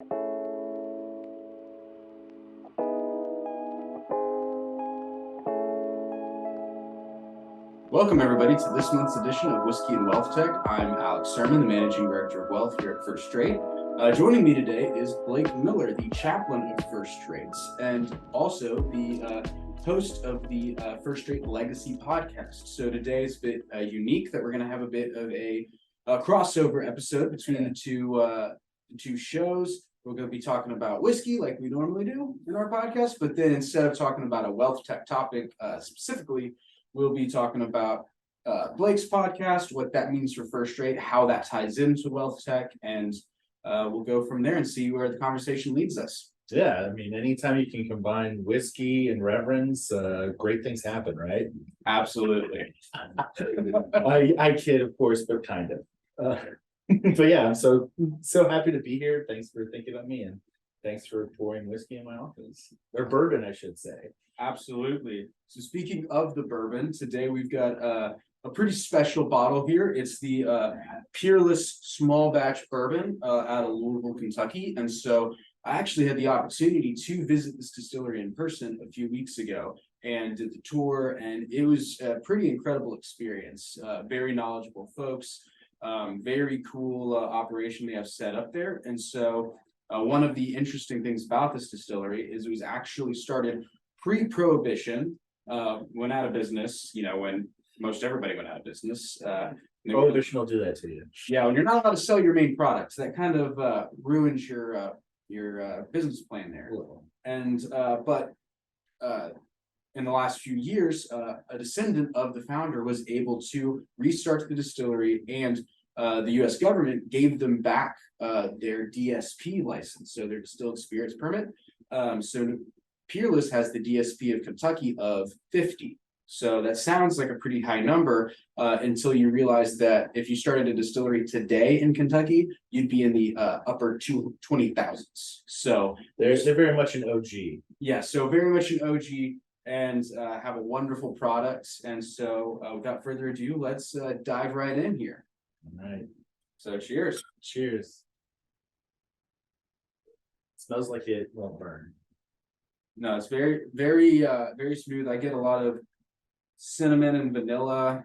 Welcome, everybody, to this month's edition of Whiskey and Wealth Tech. I'm Serman, the Managing Director of Wealth here at First Rate. Joining me today is Blake Miller, the chaplain of First Rates, and also the host of the First Rate Legacy podcast. So today is a bit unique that we're going to have a bit of a crossover episode between the two shows. We're going to be talking about whiskey like we normally do in our podcast, but then instead of talking about a wealth tech topic specifically, we'll be talking about Blake's podcast, what that means for First Rate, how that ties into wealth tech, and we'll go from there and see where the conversation leads us. Yeah, I mean, anytime you can combine whiskey and reverence, great things happen, right? Absolutely. I kid, of course, but kind of. But yeah, I'm so happy to be here. Thanks for thinking of me, and thanks for pouring whiskey in my office, or bourbon, I should say. Absolutely. So speaking of the bourbon, today we've got a pretty special bottle here. It's the Peerless Small Batch Bourbon out of Louisville, Kentucky. And so I actually had the opportunity to visit this distillery in person a few weeks ago and did the tour, and it was a pretty incredible experience. Very knowledgeable folks, very cool operation they have set up there. And so one of the interesting things about this distillery is it was actually started pre-prohibition, went out of business, when most everybody went out of business. Prohibition will do that to you. Yeah, when you're not allowed to sell your main products, that kind of ruins your business plan there. And but in the last few years, a descendant of the founder was able to restart the distillery, and the U.S. government gave them back their DSP license, so their distilled spirits permit. So Peerless has the DSP of Kentucky of 50. So that sounds like a pretty high number until you realize that if you started a distillery today in Kentucky, you'd be in the upper 20,000s. So they're very much an OG. Yeah, so very much an OG, and have a wonderful product. And so without further ado, let's dive right in here. All right. So cheers. Cheers. It smells like it won't burn. No, it's very, very, very smooth. I get a lot of cinnamon and vanilla,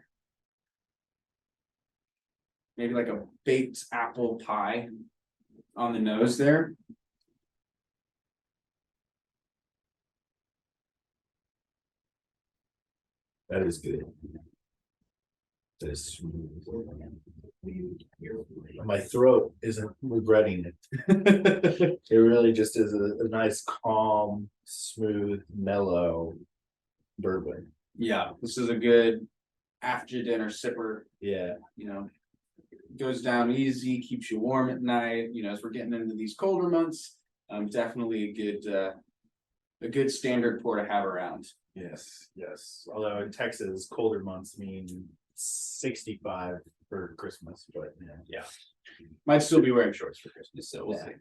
maybe like a baked apple pie on the nose there. That is good. That is smooth. My throat isn't regretting it. It really just is a nice, calm, smooth, mellow bourbon. Yeah, this is a good after dinner sipper. Yeah, goes down easy, keeps you warm at night. As we're getting into these colder months, definitely a good standard pour to have around. Yes. Although in Texas, colder months mean 65 for Christmas, but yeah. Might still be wearing shorts for Christmas, so we'll see.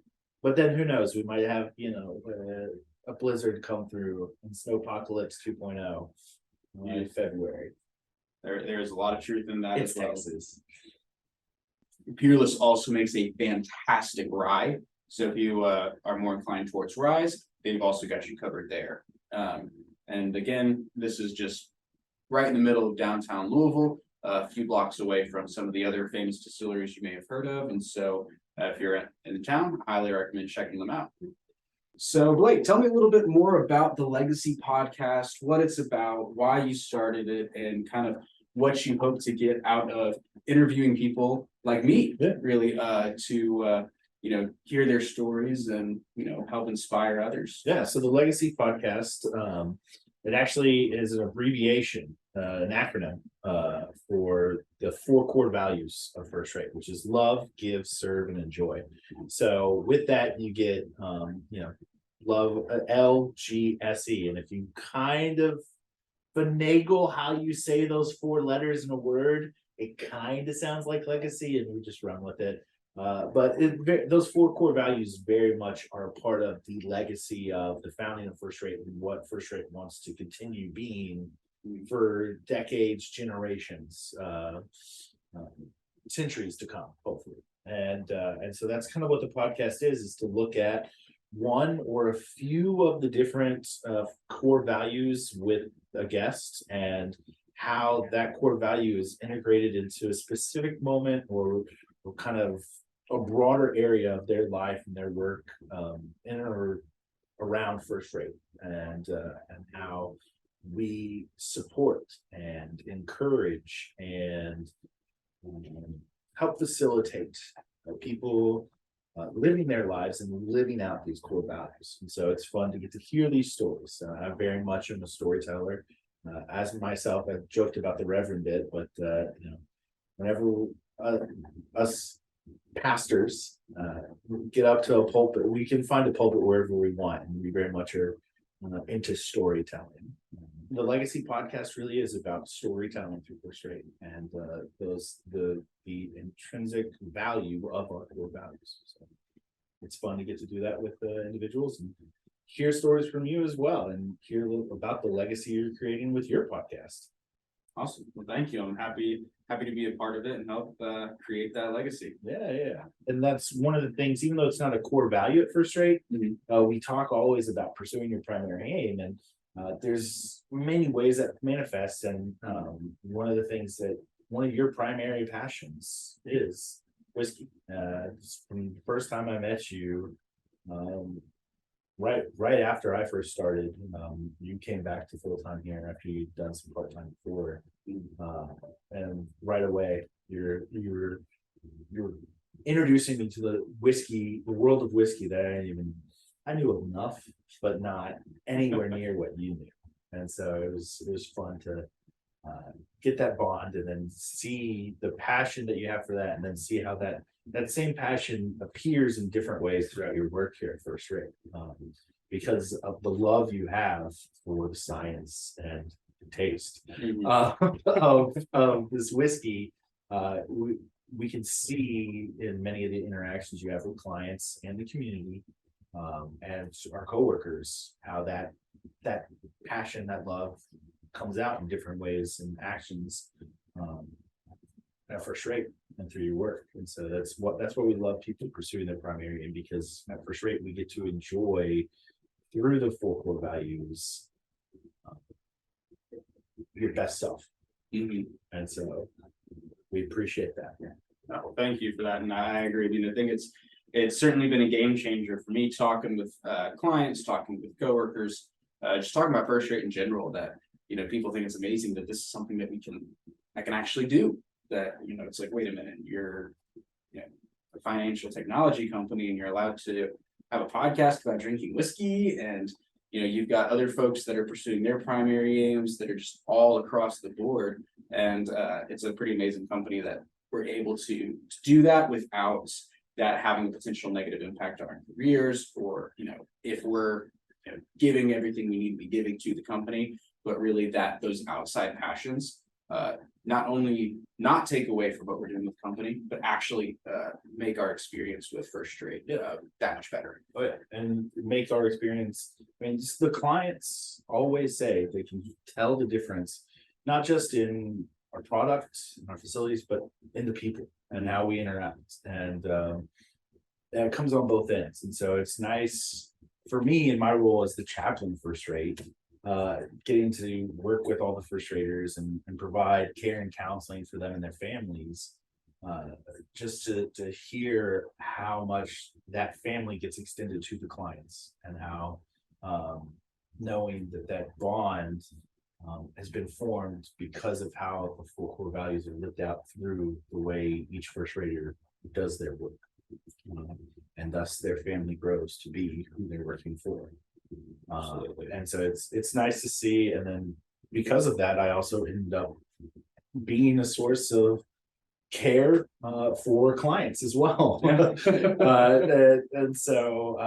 But then who knows? We might have a blizzard come through and snowpocalypse 2.0 in February. There's a lot of truth in that It's as well. Texas. Peerless also makes a fantastic rye. So if you are more inclined towards ryes, they've also got you covered there. And again, this is just right in the middle of downtown Louisville, a few blocks away from some of the other famous distilleries you may have heard of. And so if you're in the town, I highly recommend checking them out. So Blake, tell me a little bit more about the Legacy podcast, what it's about, why you started it, and kind of what you hope to get out of interviewing people like me, really, to hear their stories and help inspire others. Yeah, so the Legacy podcast, it actually is an abbreviation, an acronym for the 4 core values of First Rate, which is love, give, serve, and enjoy. So with that, you get love, LGSE, and if you kind of finagle how you say those 4 letters in a word, it kind of sounds like legacy, and we just run with it. But those 4 core values very much are a part of the legacy of the founding of First Rate and what First Rate wants to continue being for decades, generations, centuries to come, hopefully. And so that's kind of what the podcast is to look at one or a few of the different core values with a guest and how that core value is integrated into a specific moment or kind of a broader area of their life and their work in or around First Rate, and how we support and encourage and help facilitate people living their lives and living out these core values. And so it's fun to get to hear these stories. I very much am a storyteller. As myself, I've joked about the Reverend bit, but whenever us pastors get up to a pulpit, we can find a pulpit wherever we want, and we very much are into storytelling. The Legacy podcast really is about storytelling through First Rate and the intrinsic value of our core values. So it's fun to get to do that with individuals and hear stories from you as well, and hear a little about the legacy you're creating with your podcast. Awesome. Well, thank you. I'm happy to be a part of it and help create that legacy. Yeah. And that's one of the things, even though it's not a core value at First Rate, we talk always about pursuing your primary aim. And there's many ways that manifests. And one of the things that one of your primary passions is whiskey. From the first time I met you, right after I first started, you came back to full-time here after you'd done some part-time before, and right away you're introducing me to the world of whiskey that I knew enough, but not anywhere near what you knew. And so it was fun to get that bond and then see the passion that you have for that, and then see how that same passion appears in different ways throughout your work here at First Rate, because of the love you have for the science and the taste of this whiskey. We can see in many of the interactions you have with clients and the community, and our coworkers, how that passion, that love comes out in different ways and actions at First Rate and through your work. And so that's what we love, people pursuing their primary aim, because at First Rate we get to enjoy through the 4 core values your best self. And so we appreciate that. Oh, thank you for that. And I agree. I think it's certainly been a game changer for me, talking with clients, talking with coworkers, just talking about First Rate in general, that people think it's amazing that this is something that I can actually do. That it's like, wait a minute, you're a financial technology company and you're allowed to have a podcast about drinking whiskey, and you've got other folks that are pursuing their primary aims that are just all across the board. And it's a pretty amazing company that we're able to do that without that having a potential negative impact on our careers, or if we're giving everything we need to be giving to the company, but really that those outside passions not only not take away from what we're doing with the company, but actually make our experience with First Rate that much better. Oh yeah, and make our experience. Just the clients always say they can tell the difference, not just in our product and our facilities, but in the people and how we interact. And it comes on both ends. And so it's nice for me in my role as the chaplain First Rate, getting to work with all the First Raters and provide care and counseling for them and their families, just to hear how much that family gets extended to the clients, and how knowing that bond has been formed because of how the 4 core values are lived out through the way each First Rater does their work, and thus their family grows to be who they're working for. And so it's nice to see. And then because of that, I also ended up being a source of care for clients as well. And so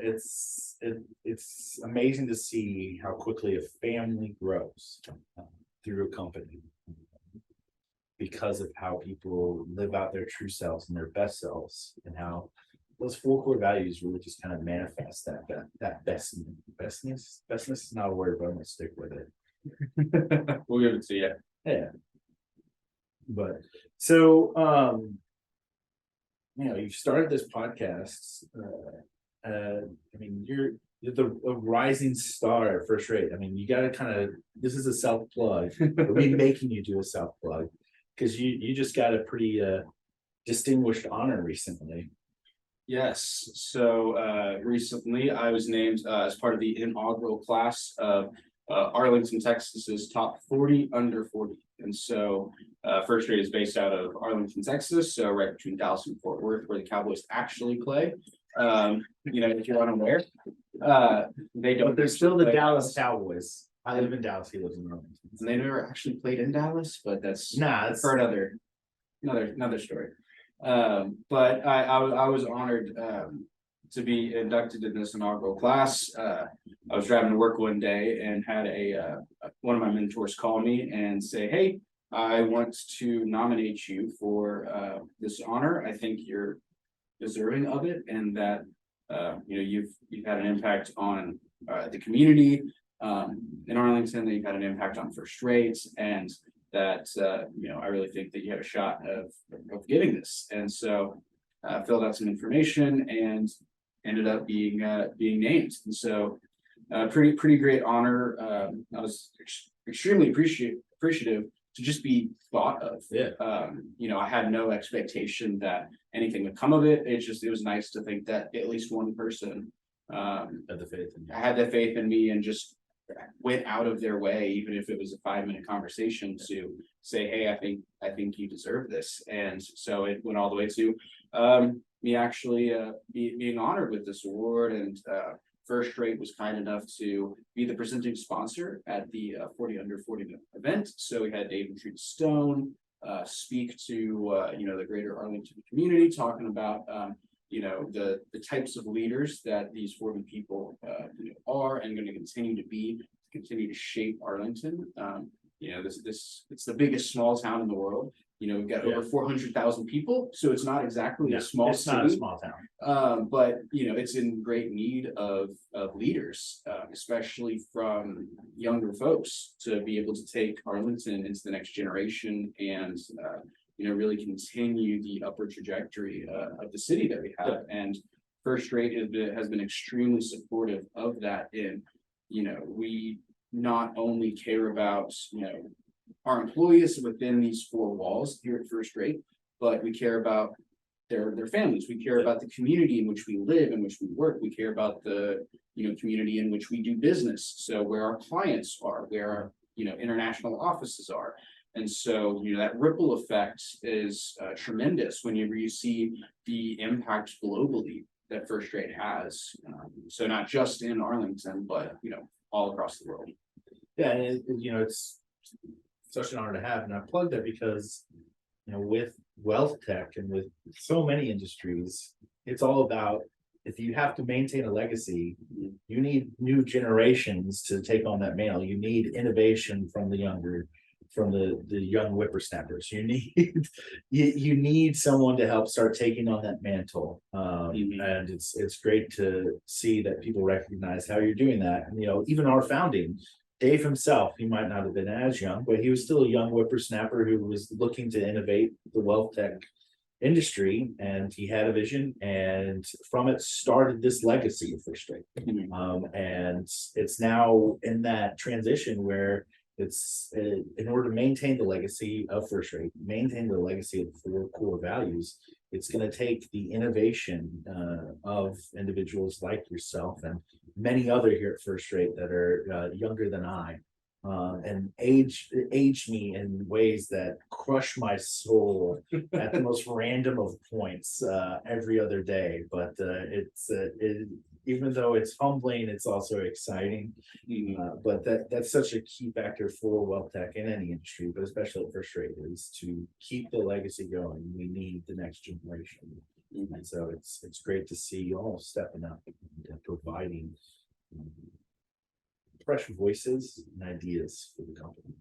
it's amazing to see how quickly a family grows through a company, because of how people live out their true selves and their best selves, and how those 4 core values really just kind of manifest that bestness. Bestness is not a word, but I'm gonna stick with it. We'll give it to you. Yeah. But so you've started this podcast. I mean, you're the a rising star at First Rate. I mean, you got to kind of, this is a self plug. We're making you do a self plug because you just got a pretty distinguished honor recently. Yes. So recently I was named as part of the inaugural class of Arlington, Texas's top 40 under 40. And so First Rate is based out of Arlington, Texas. So right between Dallas and Fort Worth, where the Cowboys actually play. If you're unaware, they don't. But they're still the Dallas Cowboys. I live in Dallas. He lives in Arlington. And they never actually played in Dallas, but that's it's for another story. But I was honored to be inducted in this inaugural class. I was driving to work one day and had one of my mentors call me and say, "Hey, I want to nominate you for this honor. I think you're deserving of it, and that you've had an impact on the community in Arlington. That you've had an impact on First Rate, and that I really think that you have a shot of getting this." And so filled out some information and ended up being named. And so pretty great honor. I was extremely appreciative to just be thought of. Yeah. I had no expectation that anything would come of it. It was nice to think that at least one person had the faith in me and just went out of their way, even if it was a 5-minute conversation, to say, "Hey, I think you deserve this." And so it went all the way to me actually being honored with this award. And First Rate was kind enough to be the presenting sponsor at the 40 under 40 event. So we had David Stone speak to the greater Arlington community, talking about the types of leaders that these 40 people are and going to continue to shape Arlington. It's the biggest small town in the world. We've got over 400,000 people, so it's not exactly a small city. Not a small town. But it's in great need of leaders, especially from younger folks, to be able to take Arlington into the next generation and really continue the upward trajectory of the city that we have. And First Rate has been extremely supportive of that. And we not only care about our employees within these 4 walls here at First Rate, but we care about their families. We care about the community in which we live, in which we work. We care about the community in which we do business. So where our clients are, where our international offices are. And so that ripple effect is tremendous whenever you see the impact globally that First Rate has. So not just in Arlington, but all across the world. Yeah, and it's such an honor to have, and I plugged it because with wealth tech and with so many industries, it's all about, if you have to maintain a legacy, you need new generations to take on that mantle. You need innovation from the young whippersnappers. You need someone to help start taking on that mantle. And it's great to see that people recognize how you're doing that. And even our founding, Dave himself, he might not have been as young, but he was still a young whippersnapper who was looking to innovate the wealth tech industry, and he had a vision, and from it started this legacy of First Rate. And it's now in that transition where it's in order to maintain the legacy of First Rate, maintain the legacy of the 4 core values, it's going to take the innovation of individuals like yourself and many other here at First Rate that are younger than I, and age me in ways that crush my soul at the most random of points every other day. But even though it's humbling, it's also exciting. But that's such a key factor for wealth tech in any industry, but especially at First Rate, is to keep the legacy going. We need the next generation. And so it's great to see you all stepping up and providing fresh voices and ideas for the company.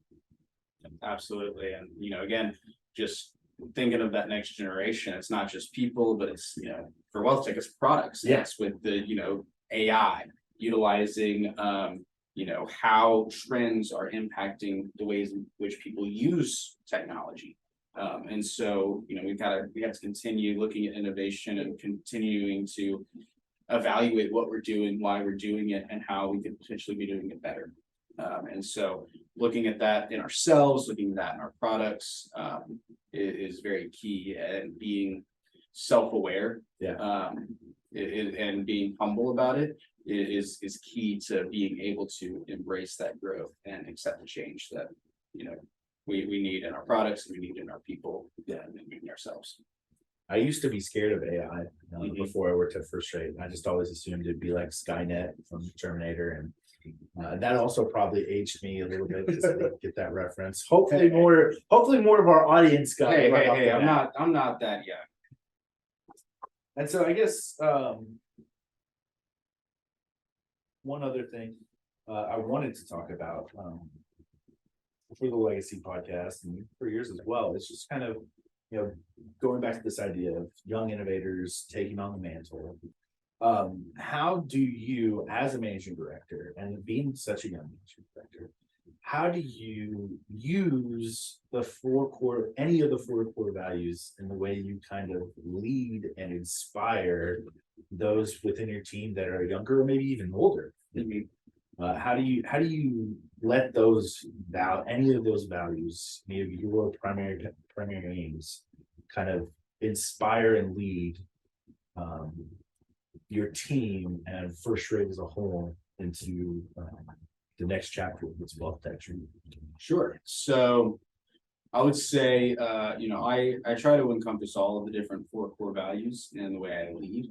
Absolutely. And again, just thinking of that next generation, it's not just people, but it's for wealth tech, it's products. Yes, with the AI, utilizing how trends are impacting the ways in which people use technology. And so, we have to continue looking at innovation and continuing to evaluate what we're doing, why we're doing it, and how we could potentially be doing it better. And so looking at that in ourselves, looking at that in our products, is very key, and being self-aware, and being humble about it is key to being able to embrace that growth and accept the change that, we need in our products, and we need in our people, and we need in ourselves. I used to be scared of AI before I worked at First Rate. I just always assumed it'd be like Skynet from Terminator, and that also probably aged me a little bit to get that reference. Hopefully more of our audience got it. Hey, I'm not that young. And so I guess one other thing I wanted to talk about for the Legacy podcast and for yours as well, it's just kind of, going back to this idea of young innovators taking on the mantle. How do you, as a managing director, and being such a young managing director, how do you use any of the four core values in the way you kind of lead and inspire those within your team that are younger or maybe even older? How do you let any of those values, maybe your primary aims, kind of inspire and lead your team and First Rate as a whole into the next chapter of this WealthTech journey? Sure. So I would say, I try to encompass all of the different four core values in the way I lead.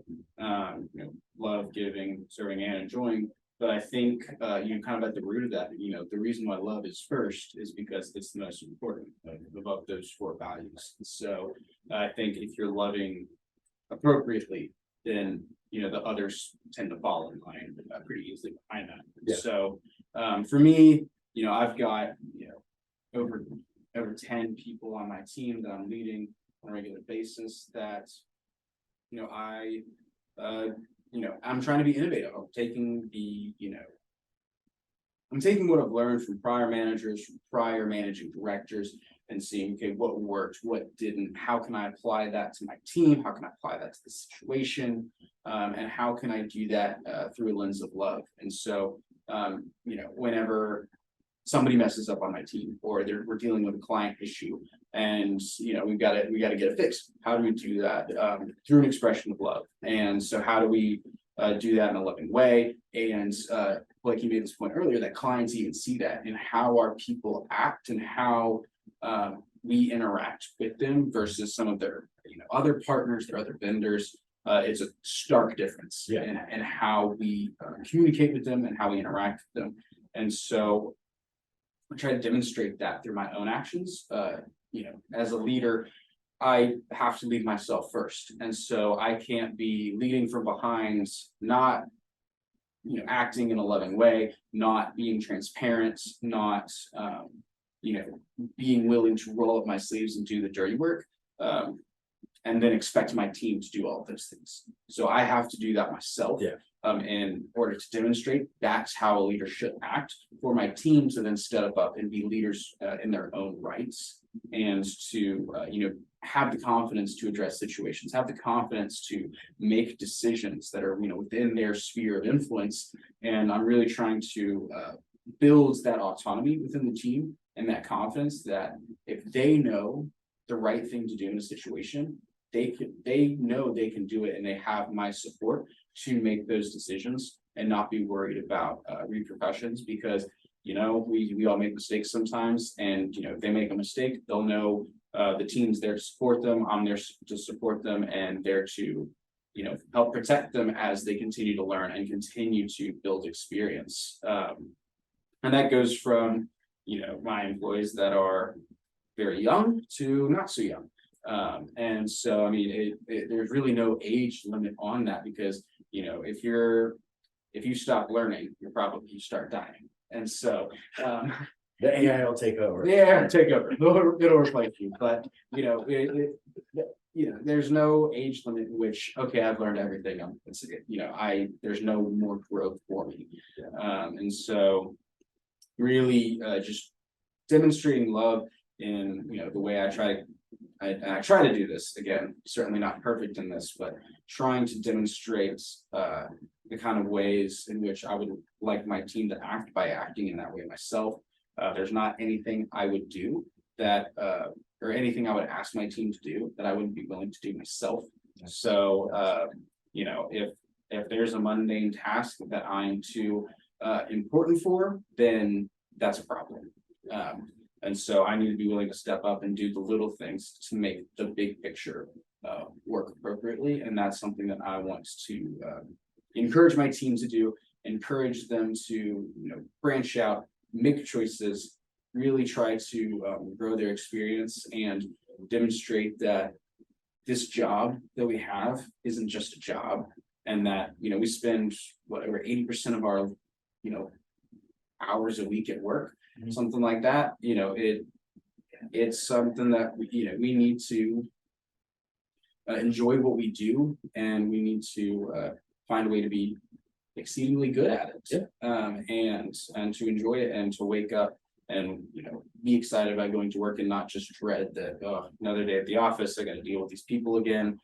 Love, giving, serving, and enjoying. But I think kind of at the root of that, the reason why love is first is because it's the most important of those four values. So I think if you're loving appropriately, then the others tend to fall in line pretty easily behind that. Yeah. So for me, I've got over 10 people on my team that I'm leading on a regular basis that I'm trying to be innovative. I'm taking what I've learned from prior managers, from prior managing directors, and seeing, okay, what worked, what didn't, how can I apply that to my team? How can I apply that to the situation? And how can I do that through a lens of love? And so, whenever somebody messes up on my team, or we're dealing with a client issue, and we got to get it fixed. How do we do that? Through an expression of love. And so how do we do that in a loving way? And like you made this point earlier, that clients even see that in how our people act and how we interact with them versus some of their other partners, their other vendors. It's a stark difference in how we communicate with them and how we interact with them. And so I try to demonstrate that through my own actions. As a leader, I have to lead myself first. And so I can't be leading from behind, not, acting in a loving way, not being transparent, not, being willing to roll up my sleeves and do the dirty work. And then expect my team to do all of those things. So I have to do that myself. In order to demonstrate that's how a leader should act, for my team to then step up and be leaders in their own rights, and to have the confidence to address situations, have the confidence to make decisions that are within their sphere of influence. And I'm really trying to build that autonomy within the team, and that confidence that if they know the right thing to do in a situation, they know they can do it, and they have my support to make those decisions and not be worried about repercussions, because we all make mistakes sometimes, and if they make a mistake, they'll know the team's there to support them. I'm there to support them, and there to help protect them as they continue to learn and continue to build experience. And that goes from my employees that are very young to not so young. And so, I mean, there's really no age limit on that, because, if you stop learning, you start dying. And so, the AI will take over. Yeah, take over. It'll replace you. But, there's no age limit in which, okay, I've learned everything. There's no more growth for me. And so really, just demonstrating love in, the way I try to I try to do this again, certainly not perfect in this, but trying to demonstrate the kind of ways in which I would like my team to act by acting in that way myself. There's not anything I would do that or anything I would ask my team to do that I wouldn't be willing to do myself. So you know, if there's a mundane task that I'm too important for, then that's a problem. And so I need to be willing to step up and do the little things to make the big picture work appropriately. And that's something that I want to encourage my team to do, encourage them to, branch out, make choices, really try to grow their experience and demonstrate that this job that we have isn't just a job, and that, we spend whatever 80% of our, hours a week at work, something like that. It's something that we need to enjoy what we do, and we need to find a way to be exceedingly good at it. And to enjoy it, and to wake up and be excited about going to work, and not just dread that, oh, another day at the office, I got to deal with these people again.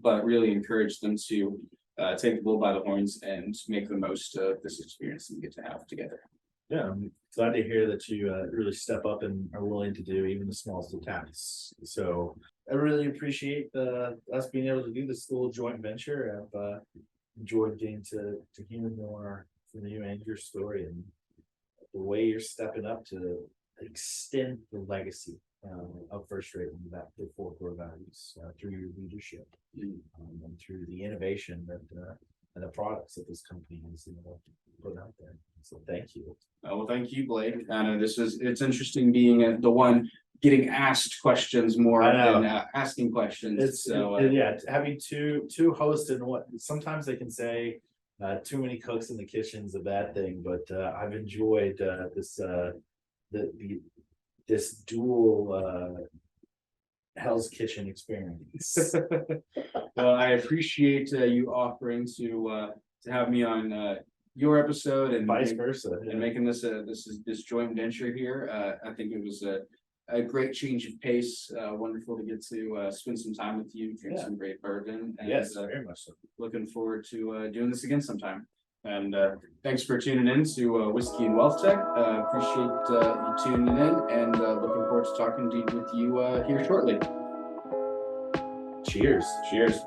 But really encourage them to take the bull by the horns and make the most of this experience that we get to have together. Yeah, I'm glad to hear that you really step up and are willing to do even the smallest of tasks. So I really appreciate us being able to do this little joint venture. I've enjoyed getting to hear more from you and your story, and the way you're stepping up to extend the legacy of First Rate and that the four core values through your leadership and through the innovation that and the products that this company has put out there. So thank you. Well, thank you, Blake. I know it's interesting being the one getting asked questions more than asking questions. It's having two hosts, and what sometimes they can say too many cooks in the kitchen's a bad thing, but I've enjoyed this dual Hell's Kitchen experience. Well, I appreciate you offering to have me on your episode, and vice versa, and making this joint venture here. I think it was a great change of pace. Wonderful to get to spend some time with you, drink some great bourbon. And, yes, very much so. Looking forward to doing this again sometime. And thanks for tuning in to Whiskey and Wealth Tech. Appreciate you tuning in, and looking forward to talking with you here shortly. Cheers. Cheers.